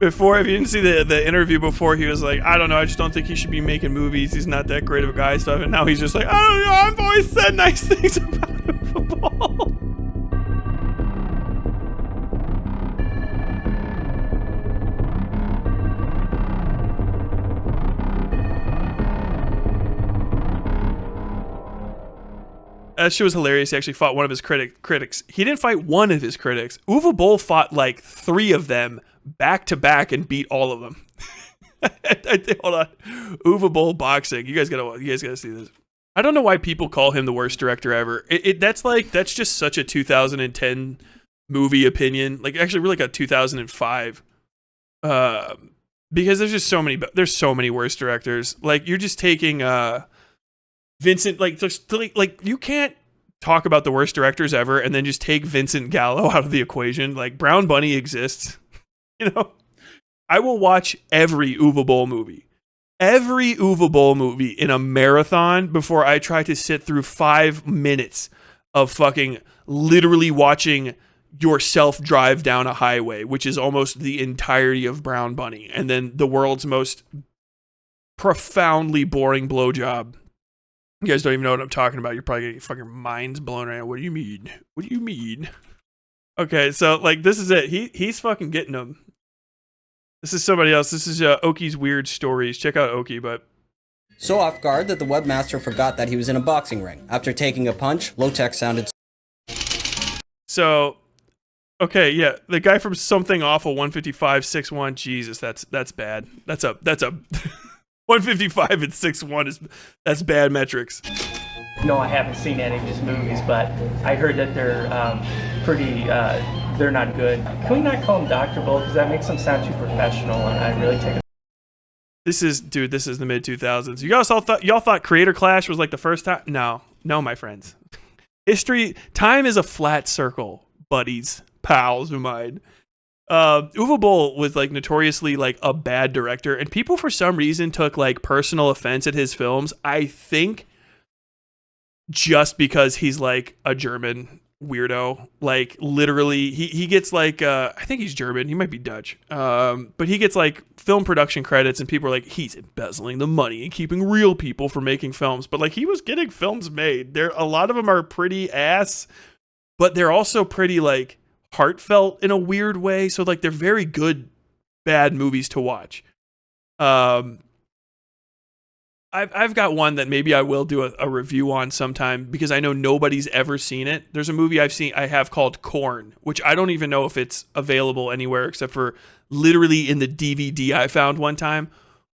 Before, if you didn't see the interview before, he was like, I don't know, I just don't think he should be making movies. He's not that great of a guy, stuff. And now he's just like, I don't know, I've always said nice things about Boll. That shit was hilarious. He actually fought one of his critics. He didn't fight one of his critics. Uwe Boll fought like 3 of them back to back and beat all of them. Hold on, Uwe Boll boxing. You guys gotta see this. I don't know why people call him the worst director ever. That's just such a 2010 movie opinion. Like actually, really like a 2005. Because there's just so many worse directors. Like you're just taking Vincent, like you can't talk about the worst directors ever and then just take Vincent Gallo out of the equation. Like Brown Bunny exists, you know. I will watch every Uwe Boll movie in a marathon before I try to sit through 5 minutes of fucking literally watching yourself drive down a highway, which is almost the entirety of Brown Bunny, and then the world's most profoundly boring blowjob. You guys don't even know what I'm talking about. You're probably getting your fucking minds blown right now. What do you mean? What do you mean? Okay, so like this is it. He's fucking getting them. This is somebody else. This is Oki's Weird Stories. Check out Oki, but so off guard that the webmaster forgot that he was in a boxing ring. After taking a punch, Low-Tech sounded. So, okay, yeah, the guy from Something Awful 155.61. Jesus, that's bad. That's a 155 and 6'1" that's bad metrics. No, I haven't seen any of his movies, but I heard that they're pretty. They're not good. Can we not call him Dr. Boll, because that makes him sound too professional, and I really take it. This is the mid 2000s. You guys all thought Creator Clash was like the first time? No, my friends. Time is a flat circle, buddies, pals of mine. Uwe Boll was like notoriously like a bad director, and people for some reason took like personal offense at his films. I think just because he's like a German weirdo, like literally he gets like I think he's German, he might be Dutch, but he gets like film production credits, and people are like, he's embezzling the money and keeping real people from making films. But like he was getting films made. A lot of them are pretty ass, but they're also pretty like heartfelt in a weird way. So like they're very good bad movies to watch. I've got one that maybe I will do a review on sometime, because I know nobody's ever seen it. There's a movie I have called Corn, which I don't even know if it's available anywhere except for literally in the DVD I found one time.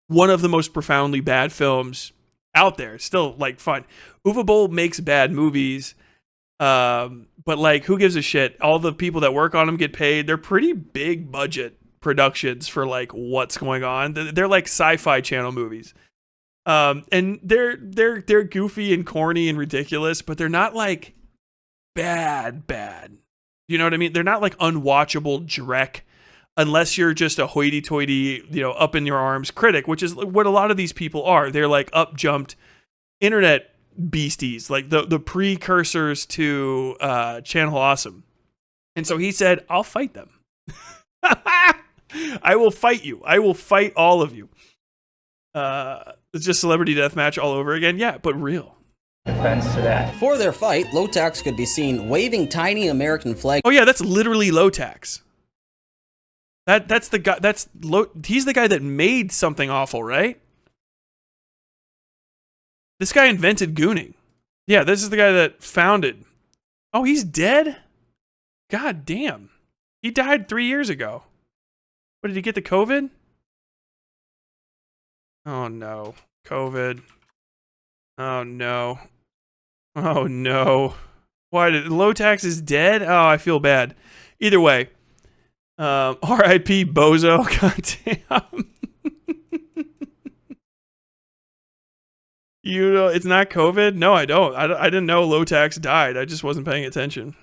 One of the most profoundly bad films out there. Still like fun. Uwe Boll makes bad movies, but like who gives a shit? All the people that work on them get paid. They're pretty big budget productions for like what's going on. They're like Sci-Fi Channel movies. And they're goofy and corny and ridiculous, but they're not like bad. You know what I mean? They're not like unwatchable dreck, unless you're just a hoity-toity, up in your arms critic, which is what a lot of these people are. They're like up-jumped internet beasties, like the precursors to Channel Awesome. And so he said, I'll fight them. I will fight you. I will fight all of you. It's just celebrity deathmatch all over again. Yeah, but real. Offense to that. For their fight, Low-Tax could be seen waving tiny American flag. Oh yeah, that's literally Low-Tax. That's the guy. He's the guy that made Something Awful, right? This guy invented gooning. Yeah, this is the guy that founded. Oh, he's dead? God damn. He died 3 years ago. What, did he get the COVID? Oh no. COVID. Oh no. Oh no. Why did Low-Tax is dead? Oh, I feel bad. Either way. R.I.P. Bozo. God damn. It's not COVID? No, I don't. I didn't know Low-Tax died. I just wasn't paying attention.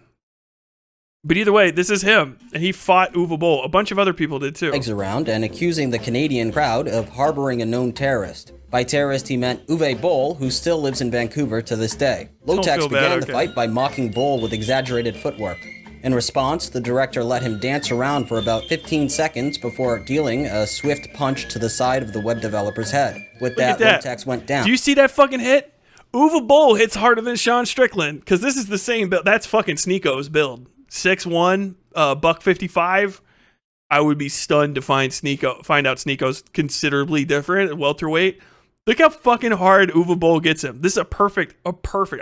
But either way, this is him, and he fought Uwe Boll. A bunch of other people did too. Around and accusing the Canadian crowd of harboring a known terrorist. By terrorist, he meant Uwe Boll, who still lives in Vancouver to this day. Low-Tax began the fight by mocking Boll with exaggerated footwork. In response, the director let him dance around for about 15 seconds before dealing a swift punch to the side of the web developer's head. With that, Lotex went down. Do you see that fucking hit? Uwe Boll hits harder than Sean Strickland, because this is the same build. That's fucking Sneeko's build. 6'1", $155. I would be stunned to find out Sneeko's considerably different at welterweight. Look how fucking hard Uwe Boll gets him. This is a perfect. I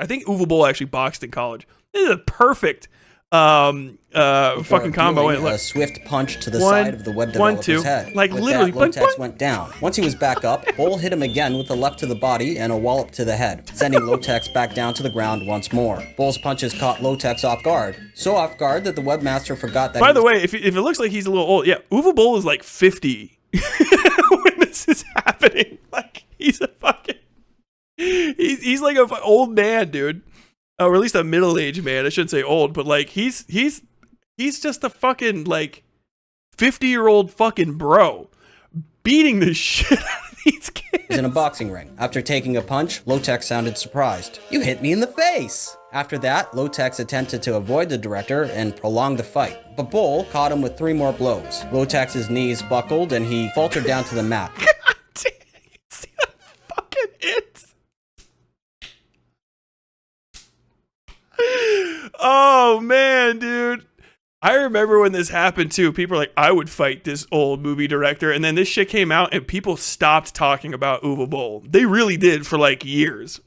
think Uwe Boll actually boxed in college. This is a perfect fucking combo. A swift punch to the side of the web developer's head. Like with literally, that, Lotex went down. Once he was back up, Boll hit him again with a left to the body and a wallop to the head, sending Lotex back down to the ground once more. Boll's punches caught Lotex off guard, so off guard that the webmaster forgot that. By the way, if it looks like he's a little old, yeah, Uwe Boll is like 50 when this is happening. Like he's a fucking, he's like an old man, dude. Or at least a middle-aged man. I shouldn't say old, but like he's just a fucking like 50-year-old fucking bro beating the shit out of these kids. In a boxing ring. After taking a punch, Lotex sounded surprised. "You hit me in the face!" After that, Lotex attempted to avoid the director and prolong the fight, but Boll caught him with 3 more blows. Lotex's knees buckled and he faltered down to the mat. God damn, you see that fucking hit? Oh man, dude. I remember when this happened too. People were like, I would fight this old movie director. And then this shit came out and people stopped talking about Uwe Boll. They really did for like years.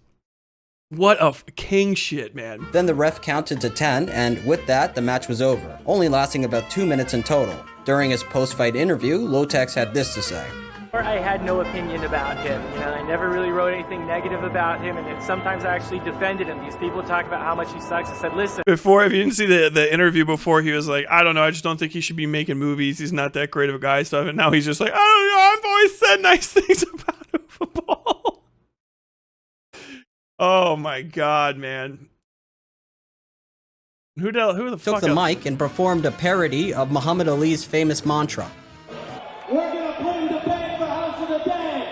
What a king shit, man. Then the ref counted to 10, and with that, the match was over, only lasting about 2 minutes in total. During his post-fight interview, Lotex had this to say. I had no opinion about him. I never really wrote anything negative about him, and sometimes I actually defended him. These people talk about how much he sucks. I said, listen. Before, if you didn't see the interview before, he was like, I don't know, I just don't think he should be making movies. He's not that great of a guy, stuff. And now he's just like, I don't know, I've always said nice things about Uwe Boll. Oh my God, man. Who the fuck took the mic and performed a parody of Muhammad Ali's famous mantra. We're gonna put him to bed for House of the Dead.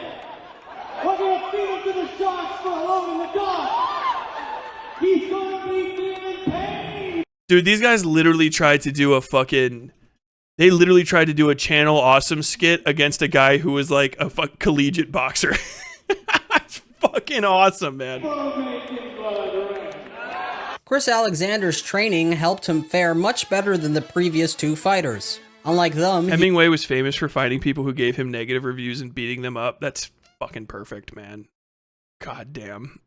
We're gonna feed him to the sharks for Alone in the Dark. He's gonna be feeling pain. Dude, these guys literally tried to do they literally tried to do a Channel Awesome skit against a guy who was like a collegiate boxer. It's fucking awesome, man. Chris Alexander's training helped him fare much better than the previous 2 fighters. Unlike them, Hemingway was famous for fighting people who gave him negative reviews and beating them up. That's fucking perfect, man. God damn.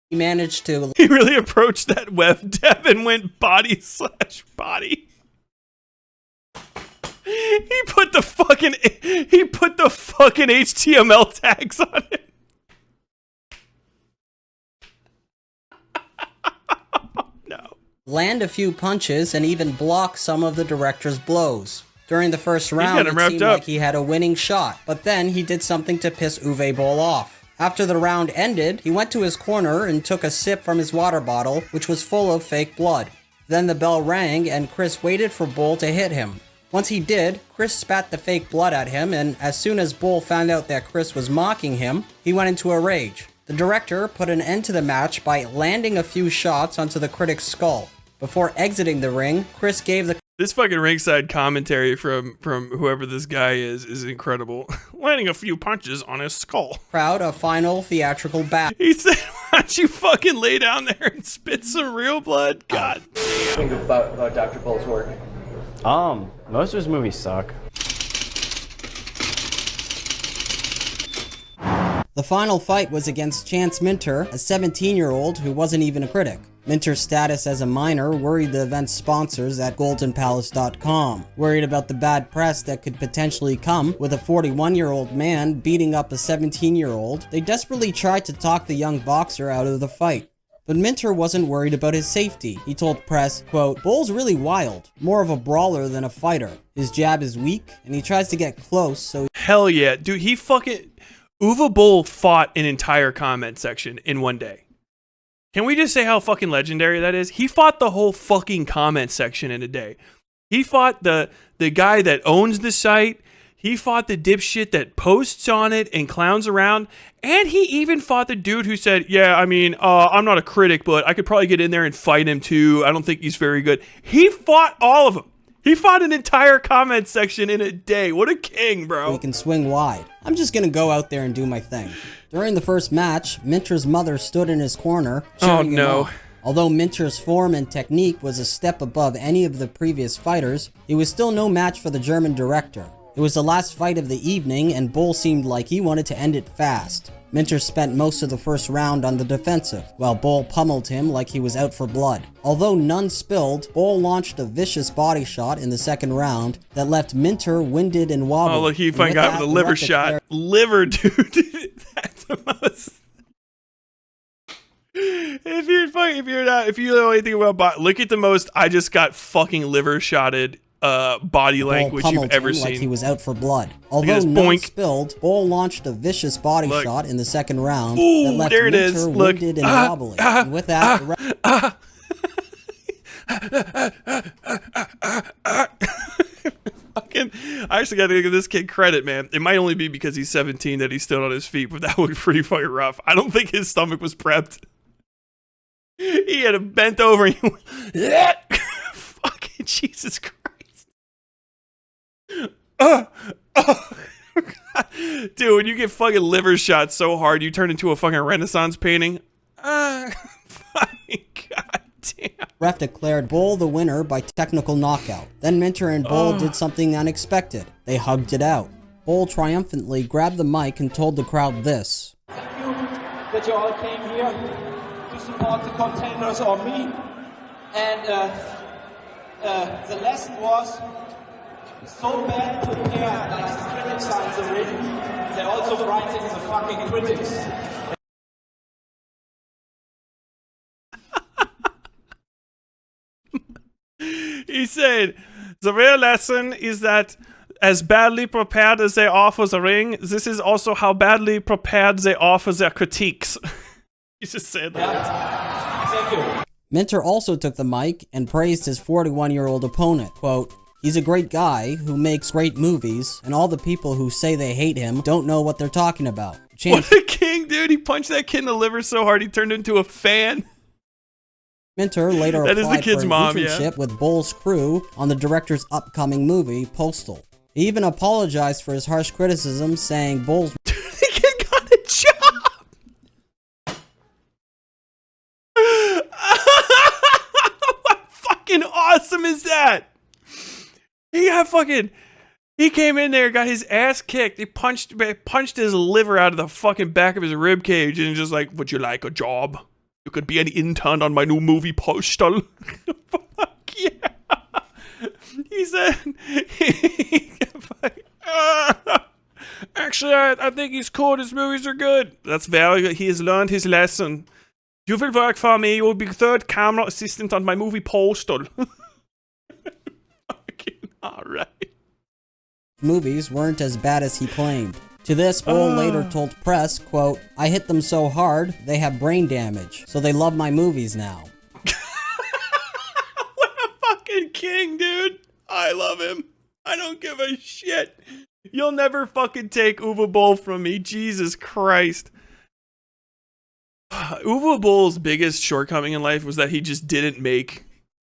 he managed to... He really approached that web dev and went body/body. He put the fucking HTML tags on it. land a few punches and even block some of the director's blows. During the first round, it seemed like he had a winning shot, but then he did something to piss Uwe Boll off. After the round ended, he went to his corner and took a sip from his water bottle, which was full of fake blood. Then the bell rang and Chris waited for Boll to hit him. Once he did, Chris spat the fake blood at him, and as soon as Boll found out that Chris was mocking him, he went into a rage. The director put an end to the match by landing a few shots onto the critic's skull. Before exiting the ring, Chris gave the... This fucking ringside commentary from whoever this guy is incredible. Landing a few punches on his skull. crowd a final theatrical battle. He said, why don't you fucking lay down there and spit some real blood? God damn. Think about Dr. Boll's work. Most of his movies suck. The final fight was against Chance Minter, a 17-year-old who wasn't even a critic. Minter's status as a minor worried the event's sponsors at goldenpalace.com, worried about the bad press that could potentially come with a 41-year-old man beating up a 17-year-old. They desperately tried to talk the young boxer out of the fight. But Minter wasn't worried about his safety. He told press, quote, "Boll's really wild, more of a brawler than a fighter. His jab is weak, and he tries to get close, so..." Hell yeah. Dude, he fucking... Uwe Boll fought an entire comment section in one day. Can we just say how fucking legendary that is? He fought the whole fucking comment section in a day. He fought the guy that owns the site. He fought the dipshit that posts on it and clowns around. And he even fought the dude who said, yeah, I mean, I'm not a critic, but I could probably get in there and fight him too. I don't think he's very good. He fought all of them. He fought an entire comment section in a day. What a king, bro. He can swing wide. I'm just gonna go out there and do my thing. During the first match, Minter's mother stood in his corner, cheering him on. Although Minter's form and technique was a step above any of the previous fighters, he was still no match for the German director. It was the last fight of the evening, and Boll seemed like he wanted to end it fast. Minter spent most of the first round on the defensive, while Boll pummeled him like he was out for blood. Although none spilled, Boll launched a vicious body shot in the second round that left Minter winded and wobbly. Oh, look, he finally got with a liver shot. Liver, dude. That's the most... If you know anything about look at the most I just got fucking liver shotted body language you've ever seen. Like he was out for blood. Although none spilled, Boll launched a vicious body shot in the second round that left Minter winded and wobbly. And with that, I actually gotta give this kid credit, man. It might only be because he's 17 that he's still on his feet, but that looked pretty fucking rough. I don't think his stomach was prepped. He had him bent over and he went, fucking Jesus Christ. Dude, when you get fucking liver shot so hard, you turn into a fucking Renaissance painting. Fucking goddamn. Ref declared Boll the winner by technical knockout. Then Minter and Boll did something unexpected. They hugged it out. Boll triumphantly grabbed the mic and told the crowd this. Thank you that you all came here to support the contenders or me. And the lesson was so bad prepared, like the critics are in the ring. They're also writing the fucking critics. He said, the real lesson is that as badly prepared as they are for the ring, this is also how badly prepared they are for their critiques. He just said that. Thank you. Minter also took the mic and praised his 41-year-old opponent. Quote, he's a great guy who makes great movies, and all the people who say they hate him don't know what they're talking about. What a king, dude. He punched that kid in the liver so hard he turned into a fan. Minter later applied for an internship with Boll's crew on the director's upcoming movie, Postal. He even apologized for his harsh criticism, saying Boll's the kid got a job! What fucking awesome is that? He came in there, got his ass kicked. He punched his liver out of the fucking back of his rib cage and just like, would you like a job? You could be an intern on my new movie Postal. Fuck yeah. He said, actually, I think he's cool. His movies are good. That's very good. He has learned his lesson. You will work for me. You will be third camera assistant on my movie Postal. Fucking alright. Movies weren't as bad as he claimed. To this, Boll later told press, quote, I hit them so hard, they have brain damage, so they love my movies now. What a fucking king, dude. I love him. I don't give a shit. You'll never fucking take Uwe Boll from me. Jesus Christ. Uwe Boll's biggest shortcoming in life was that he just didn't make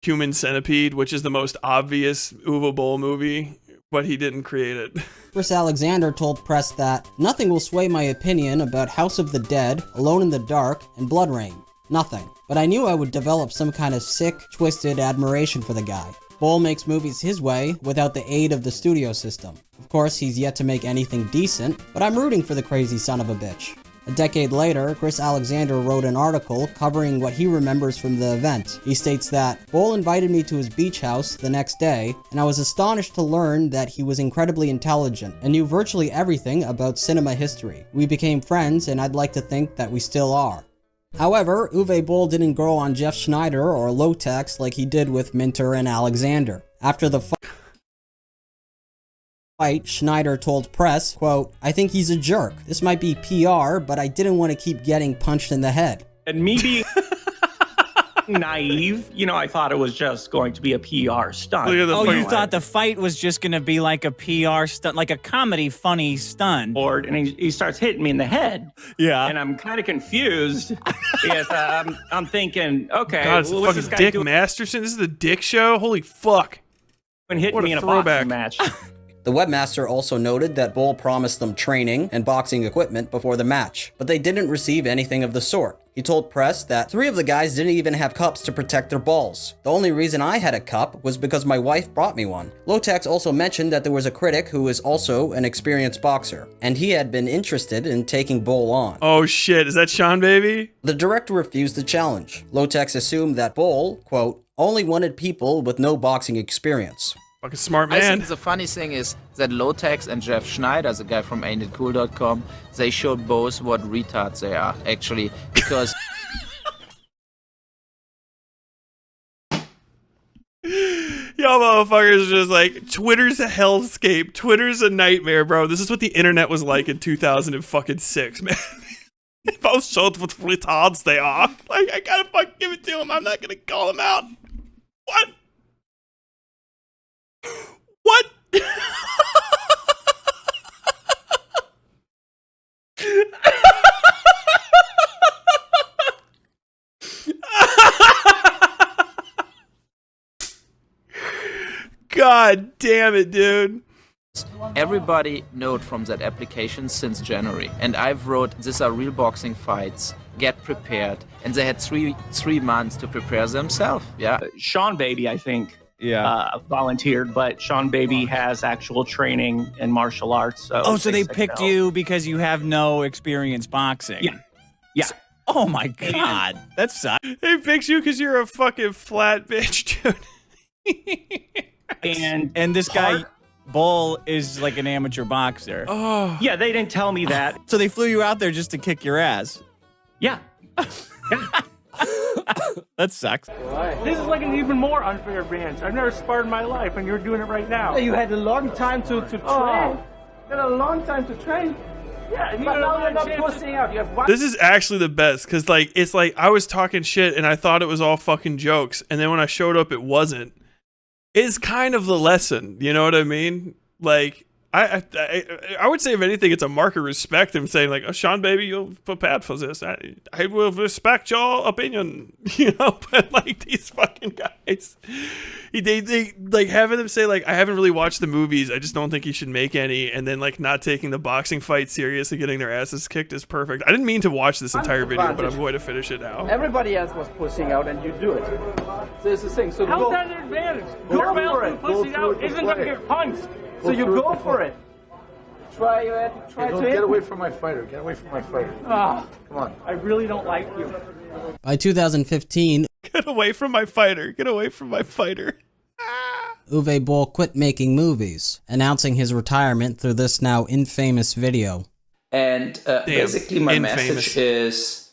Human Centipede, which is the most obvious Uwe Boll movie, but he didn't create it. Chris Alexander told press that, nothing will sway my opinion about House of the Dead, Alone in the Dark, and Blood Rain. Nothing. But I knew I would develop some kind of sick, twisted admiration for the guy. Boll makes movies his way, without the aid of the studio system. Of course, he's yet to make anything decent, but I'm rooting for the crazy son of a bitch. A decade later, Chris Alexander wrote an article covering what he remembers from the event. He states that, Boll invited me to his beach house the next day, and I was astonished to learn that he was incredibly intelligent and knew virtually everything about cinema history. We became friends, and I'd like to think that we still are. However, Uwe Boll didn't grow on Jeff Schneider or Lotex like he did with Minter and Alexander. After the fight, Schneider told press, quote, I think he's a jerk. This might be PR, but I didn't want to keep getting punched in the head. And me being naive. You know, I thought it was just going to be a PR stunt. Oh, you thought the fight was just going to be like a PR stunt, like a comedy, funny stunt. And he starts hitting me in the head. Yeah. And I'm kind of confused because I'm thinking, okay, God, it's what's this fucking guy Dick doing? Masterson. This is the Dick Show. Holy fuck! And hit What me a in a throwback. boxing match. The webmaster also noted that Boll promised them training and boxing equipment before the match, but they didn't receive anything of the sort. He told press that 3 of the guys didn't even have cups to protect their balls. The only reason I had a cup was because my wife brought me one. Lotex also mentioned that there was a critic who is also an experienced boxer, and he had been interested in taking Boll on. Oh shit, is that Sean Baby? The director refused the challenge. Lotex assumed that Boll, quote, only wanted people with no boxing experience. Fucking smart I man. think the funny thing is that Lotex and Jeff Schneider, the guy from AintItCool.com, they showed both what retards they are, actually, because... Y'all motherfuckers are just like, Twitter's a hellscape. Twitter's a nightmare, bro. This is what the internet was like in 2006, man. They both showed what retards they are. Like, I gotta fucking give it to them. I'm not gonna call them out. What? What? God damn it, dude. Everybody knowed from that application since January, and I've wrote, these are real boxing fights, get prepared, and they had three months to prepare themselves, yeah. Sean Baby, I think, volunteered, but Sean Baby has actual training in martial arts. So they picked you because you have no experience boxing? Yeah. Oh my God, that sucks. They picked you because you're a fucking flat bitch, dude. And this guy, Boll, is like an amateur boxer. Oh. Yeah, they didn't tell me that. So they flew you out there just to kick your ass. Yeah. That sucks. This is like an even more unfair advantage. I've never sparred in my life, and you're doing it right now. You had a long time to train. You had a long time to train. Yeah, and But now you're not pushing out. You have one. This is actually the best because, like, it's like I was talking shit and I thought it was all fucking jokes, and then when I showed up, it wasn't. It's kind of the lesson, you know what I mean? Like, I would say, if anything, it's a mark of respect. I'm saying, like, oh, Sean Baby, you're prepared for this. I will respect your opinion, you know? But, like, these fucking guys, they like, having them say, like, I haven't really watched the movies. I just don't think you should make any. And then, like, not taking the boxing fight serious and getting their asses kicked is perfect. I didn't mean to watch this entire video, but I'm going to finish it now. Everybody else was pushing out, and you do it. So it's the thing. So How's go. that an advantage? Go Everybody for else it. pushing Go out through isn't the going to play. get punched. So you go for it. Try to hit. Get away from my fighter. Get away from my fighter. Ah, Come on. I really don't like you. By 2015, Get away from my fighter. Get away from my fighter. Uwe Boll quit making movies, announcing his retirement through this now infamous video. And basically my infamous message is,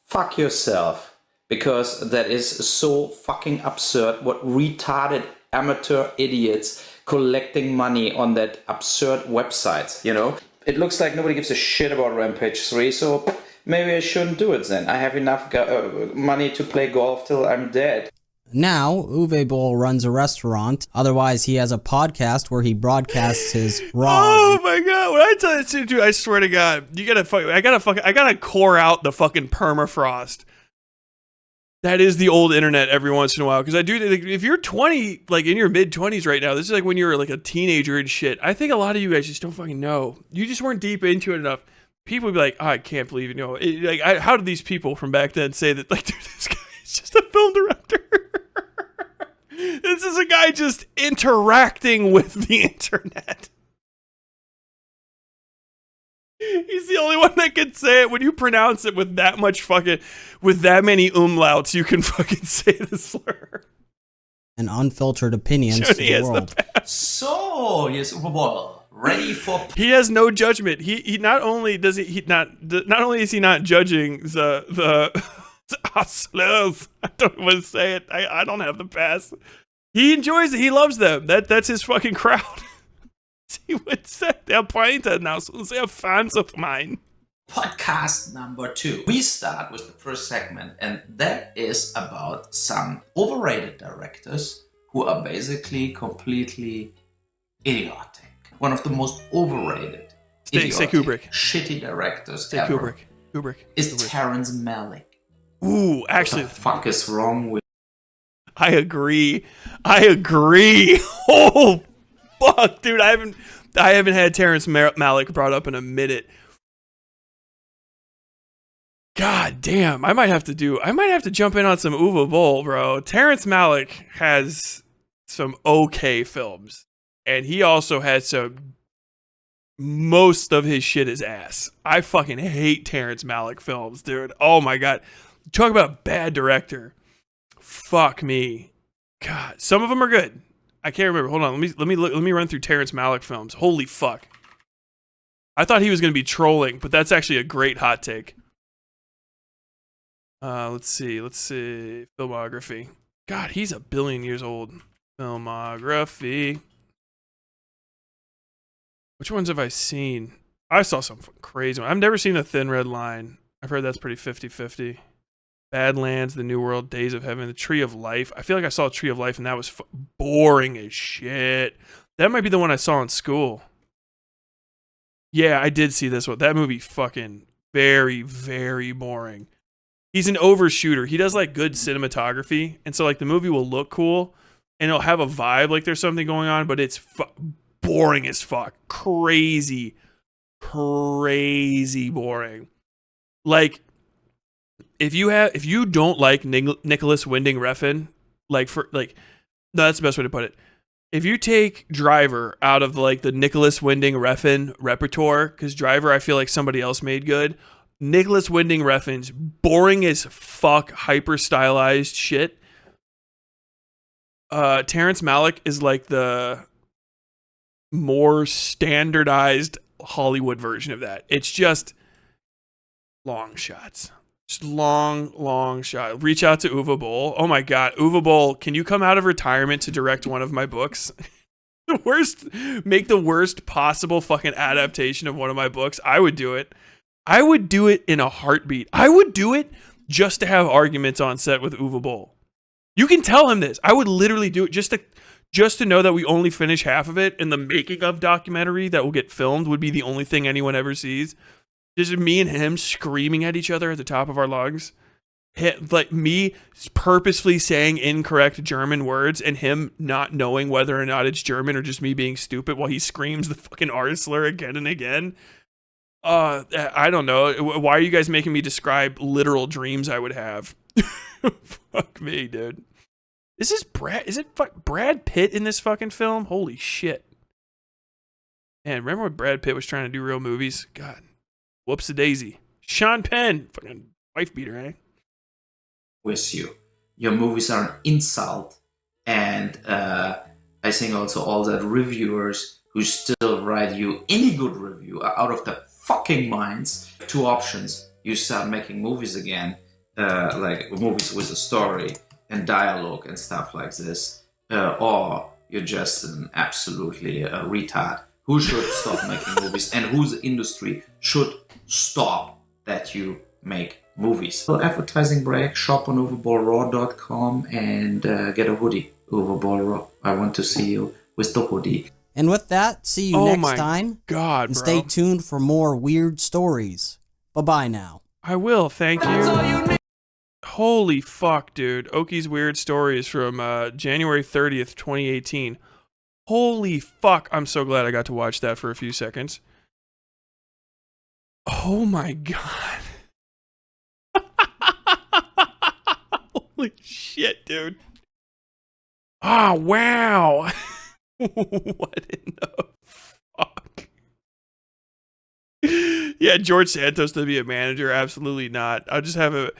fuck yourself. Because that is so fucking absurd what retarded amateur idiots collecting money on that absurd website, you know? It looks like nobody gives a shit about Rampage 3, so maybe I shouldn't do it then. I have enough money to play golf till I'm dead. Now, Uwe Boll runs a restaurant. Otherwise, he has a podcast where he broadcasts his raw. Oh my god! When I tell you, dude, I swear to God, you gotta fuck. I gotta core out the fucking permafrost. That is the old internet every once in a while, because I do. If you're 20, like in your mid 20s right now, this is like when you're like a teenager and shit. I think a lot of you guys just don't fucking know. You just weren't deep into it enough. People would be like, oh, I can't believe you know. How did these people from back then say that? Like, dude, this guy is just a film director. This is a guy just interacting with the internet. He's the only one that can say it. When you pronounce it with that much fucking, with that many umlauts, you can fucking say the slur. And unfiltered opinions to the world. So, yes, Uwe Boll, ready for... He has no judgment. He not only does not only is he not judging the slurs. I don't want to say it. I don't have the pass. He enjoys it. He loves them. That's his fucking crowd. He would say, they're pointed now, so they're fans of mine. podcast number 2. We start with the first segment, and that is about some overrated directors who are basically completely idiotic. One of the most overrated, say Kubrick. shitty directors ever. Kubrick is Terrence Malick. Ooh, actually, what the fuck is wrong with? I agree. Oh, fuck, dude, I haven't had Terrence Malick brought up in a minute. God damn, I might have to jump in on some Uwe Boll, bro. Terrence Malick has some okay films, and he also has some. Most of his shit is ass. I fucking hate Terrence Malick films, dude. Oh my god, talk about bad director. Fuck me, God. Some of them are good. I can't remember. Hold on, let me run through Terrence Malick films. Holy fuck. I thought he was gonna be trolling, but that's actually a great hot take. Let's see. Filmography. God, he's a billion years old. Filmography. Which ones have I seen? I saw some crazy one. I've never seen A Thin Red Line. I've heard that's pretty 50-50. Badlands, The New World, Days of Heaven, The Tree of Life. I feel like I saw Tree of Life and that was boring as shit. That might be the one I saw in school. Yeah, I did see this one. That movie fucking very, very boring. He's an overshooter. He does like good cinematography, and so like the movie will look cool, and it'll have a vibe like there's something going on, but it's boring as fuck. Crazy boring. Like if you don't like Nicholas Winding Refn, no, that's the best way to put it. If you take Driver out of like the Nicholas Winding Refn repertoire, because Driver I feel like somebody else made good. Nicholas Winding Refn's boring as fuck, hyper stylized shit. Terrence Malick is like the more standardized Hollywood version of that. It's just long shots. Just long shot. Reach out to Uwe Boll. Oh my god, Uwe Boll, can you come out of retirement to direct one of my books? Make the worst possible fucking adaptation of one of my books. I would do it. I would do it in a heartbeat. I would do it just to have arguments on set with Uwe Boll. You can tell him this. I would literally do it just to know that we only finish half of it, and the making of documentary that will get filmed would be the only thing anyone ever sees. Just me and him screaming at each other at the top of our lungs. Like me purposefully saying incorrect German words and him not knowing whether or not it's German or just me being stupid while he screams the fucking R slur again and again. I don't know. Why are you guys making me describe literal dreams I would have? Fuck me, dude. Is it Brad Pitt in this fucking film? Holy shit. Man, remember when Brad Pitt was trying to do real movies? God. Whoops-a-daisy. Sean Penn. Fucking wife beater, eh? With you. Your movies are an insult. And I think also all the reviewers who still write you any good review are out of their fucking minds. Two options. You start making movies again, like movies with a story and dialogue and stuff like this, or you're just an absolutely retard who should stop making movies and whose industry should stop that you make movies. So advertising break, shop on overballraw.com and get a hoodie. Overball Raw. I want to see you with the hoodie. And with that, see you next time. God, and stay tuned for more weird stories. Bye-bye now. I will, thank you. Holy fuck, dude. Oki's Weird Stories from January 30th, 2018. Holy fuck. I'm so glad I got to watch that for a few seconds. Oh my god. Holy shit, dude. Ah, wow. What in the fuck? Yeah, George Santos to be a manager? Absolutely not. I'll just have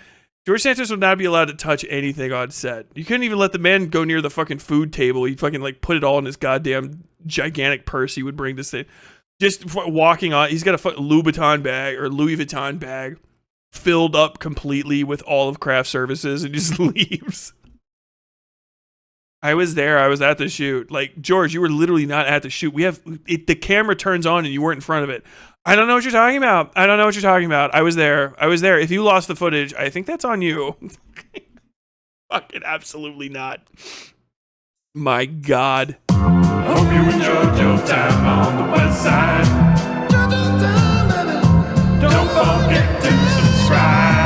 George Santos would not be allowed to touch anything on set. You couldn't even let the man go near the fucking food table. He'd fucking like put it all in his goddamn gigantic purse he would bring to set. Just walking on, he's got a fucking Louis Vuitton bag filled up completely with all of craft services and just leaves. I was there. I was at the shoot. Like, George, you were literally not at the shoot. The camera turns on and you weren't in front of it. I don't know what you're talking about. I was there. If you lost the footage, I think that's on you. Fucking absolutely not. My God. Hope you enjoyed your time on the West Side. Don't forget to subscribe.